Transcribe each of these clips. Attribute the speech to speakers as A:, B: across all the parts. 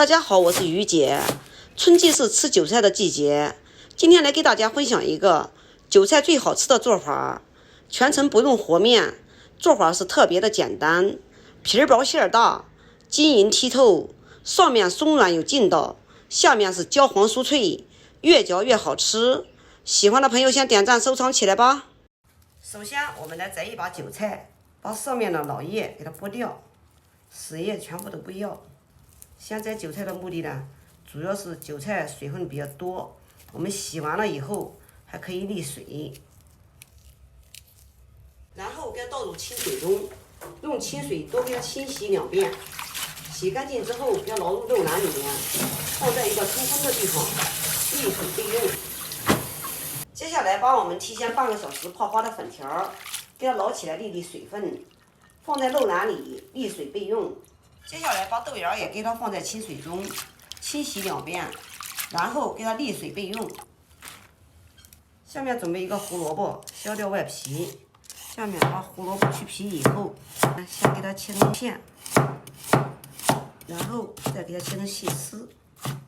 A: 大家好，我是于姐。春季是吃韭菜的季节，今天来给大家分享一个韭菜最好吃的做法，全程不用和面，做法是特别的简单，皮儿薄馅儿大，晶莹剔透，上面松软有劲道，下面是焦黄酥脆，越嚼越好吃。喜欢的朋友先点赞收藏起来吧。首先我们来摘一把韭菜，把上面的老叶给它剥掉，死叶全部都不要。先摘韭菜的目的呢，主要是韭菜水分比较多，我们洗完了以后还可以沥水，然后给它倒入清水中，用清水多给它清洗2遍，洗干净之后给它捞入肉篮里面，放在一个通风的地方沥水备用。接下来把我们提前半个小时泡花的粉条给它捞起来沥沥水分，放在肉篮里沥水备用。接下来把豆芽也给它放在清水中清洗2遍，然后给它沥水备用。下面准备一个胡萝卜，削掉外皮。下面把胡萝卜去皮以后，先给它切成片，然后再给它切成细丝，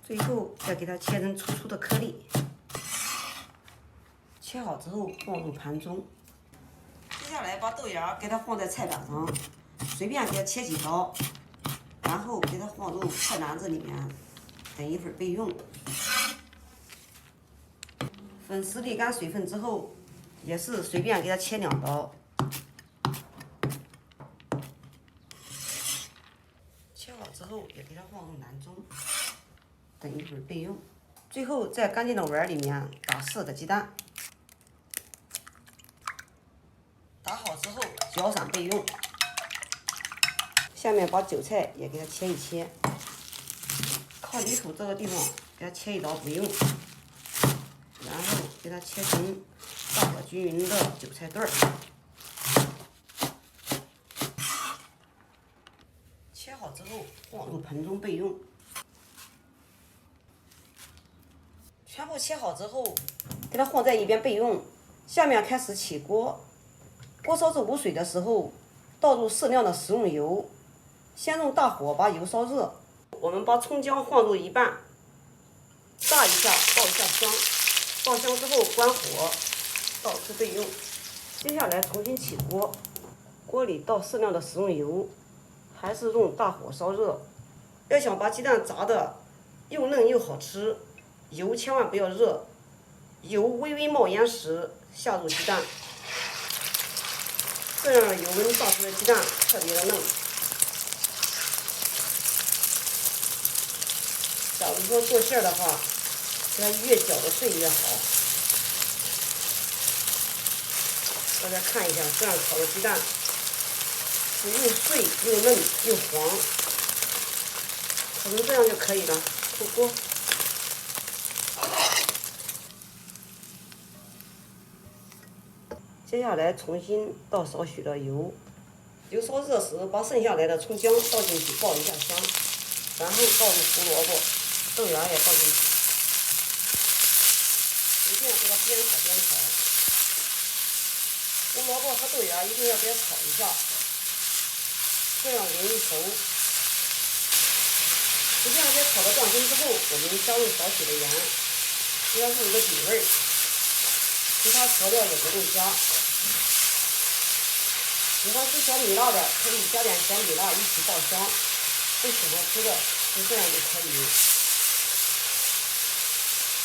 A: 最后再给它切成粗粗的颗粒。切好之后放入盘中。接下来把豆芽给它放在菜板上，随便给它切几刀。然后给它放入菜篮子里面，等一会儿备用。粉丝沥干水分之后，也是随便给它切2刀。切好之后也给它放入篮中，等一会儿备用。最后在干净的碗里面打4个鸡蛋，打好之后搅散备用。下面把韭菜也给它切一切，靠泥土这个地方给它切一刀不用，然后给它切成大伙均匀的韭菜段儿。切好之后放入盆中备用。全部切好之后，给它放在一边备用。下面开始起锅，锅烧至无水的时候，倒入适量的食用油。先用大火把油烧热，我们把葱姜放入一半，炸一下，爆一下香。爆香之后关火，倒出备用。接下来重新起锅，锅里倒适量的食用油，还是用大火烧热。要想把鸡蛋炸的又嫩又好吃，油千万不要热，油微微冒烟时下入鸡蛋，这样油温炸出的鸡蛋特别的嫩。假如说做馅的话，给它越搅得碎越好。大家看一下，这样炒的鸡蛋是又碎又嫩又黄，炒成这样就可以了。出锅。接下来重新倒少许的油，油烧热时，把剩下来的葱姜倒进去爆一下香，然后倒入胡萝卜。豆芽也倒进去，随便给它边炒边炒。胡萝卜和豆芽一定要给它炒一下，这样容易熟。实际上给它炒到断生之后，我们加入少许的盐，给它入一个底味儿。其他调料也不用加。喜欢吃小米辣的，可以加点小米辣一起爆香；不喜欢吃的，就这样就可以。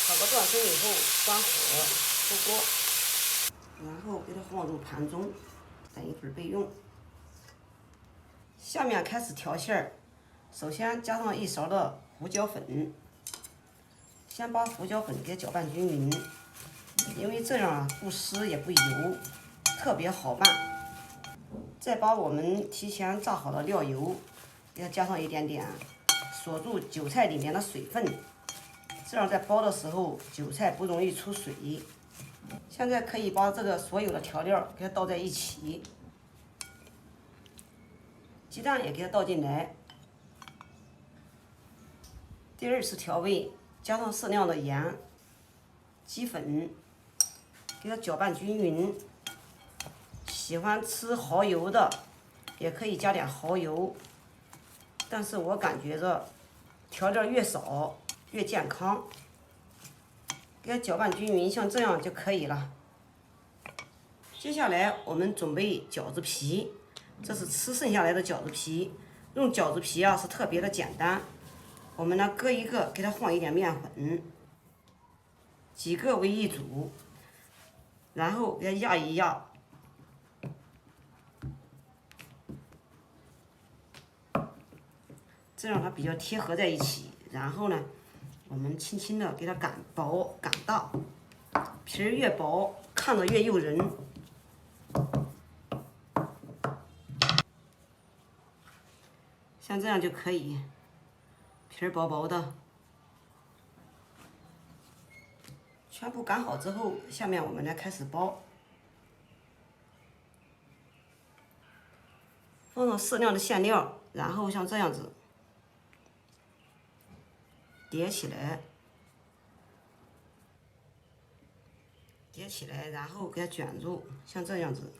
A: 炒个断生以后关火出锅，然后给它放入盘中，等一会儿备用。下面开始调馅儿，首先加上1勺的胡椒粉，先把胡椒粉给搅拌均匀，因为这样不湿也不油，特别好拌。再把我们提前炸好的料油给它加上一点点，锁住韭菜里面的水分。这样在包的时候，韭菜不容易出水。现在可以把这个所有的调料给它倒在一起，鸡蛋也给它倒进来。第2次调味，加上适量的盐、鸡粉，给它搅拌均匀。喜欢吃蚝油的，也可以加点蚝油，但是我感觉着调料越少越健康。给它搅拌均匀，像这样就可以了。接下来我们准备饺子皮，这是吃剩下来的饺子皮。用饺子皮啊是特别的简单，我们呢各一个给它放一点面粉，几个为一组，然后给它压一压。这样它比较贴合在一起，然后呢，我们轻轻的给它擀薄擀大，皮儿越薄看着越诱人。像这样就可以，皮儿薄薄的。全部擀好之后，下面我们来开始包，放上适量的馅料，然后像这样子。叠起来，叠起来，然后给它卷住，像这样子。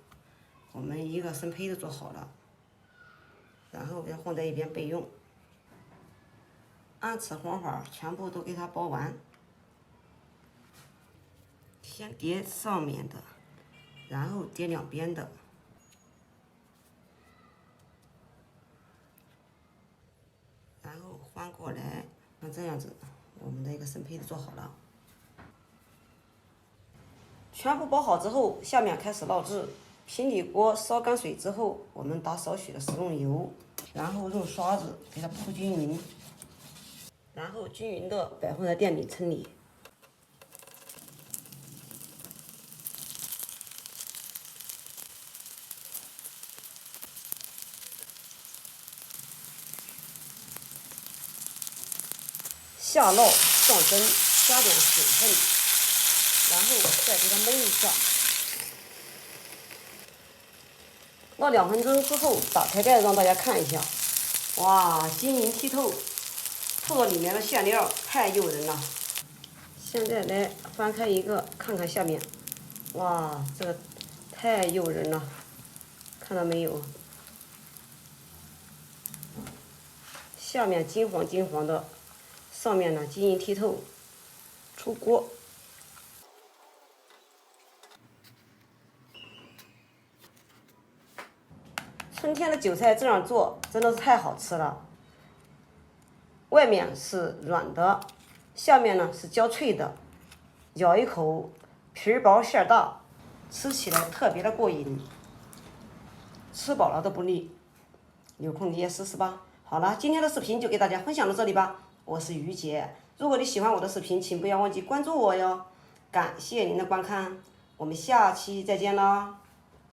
A: 我们一个生胚子做好了，然后给它放在一边备用。按此方法全部都给它包完。先叠上面的，然后叠两边的，然后翻过来。像这样子，我们的一个生胚子做好了。全部包好之后，下面开始烙制。平底锅烧干水之后，我们打少许的食用油，然后用刷子给它铺均匀，然后均匀的摆放在电饼铛里。下烙上蒸，加点水分，然后再给它焖一下。烙2分钟之后，打开盖子让大家看一下。哇，晶莹剔透，透到里面的馅料太诱人了。现在来翻开一个，看看下面。哇，这个太诱人了，看到没有？下面金黄金黄的。上面呢晶莹剔透，出锅。春天的韭菜这样做真的是太好吃了，外面是软的，下面呢是焦脆的，咬一口皮儿薄馅儿大，吃起来特别的过瘾，吃饱了都不腻。有空你也试试吧。好了，今天的视频就给大家分享到这里吧。我是于姐，如果你喜欢我的视频，请不要忘记关注我哟。感谢您的观看，我们下期再见啦。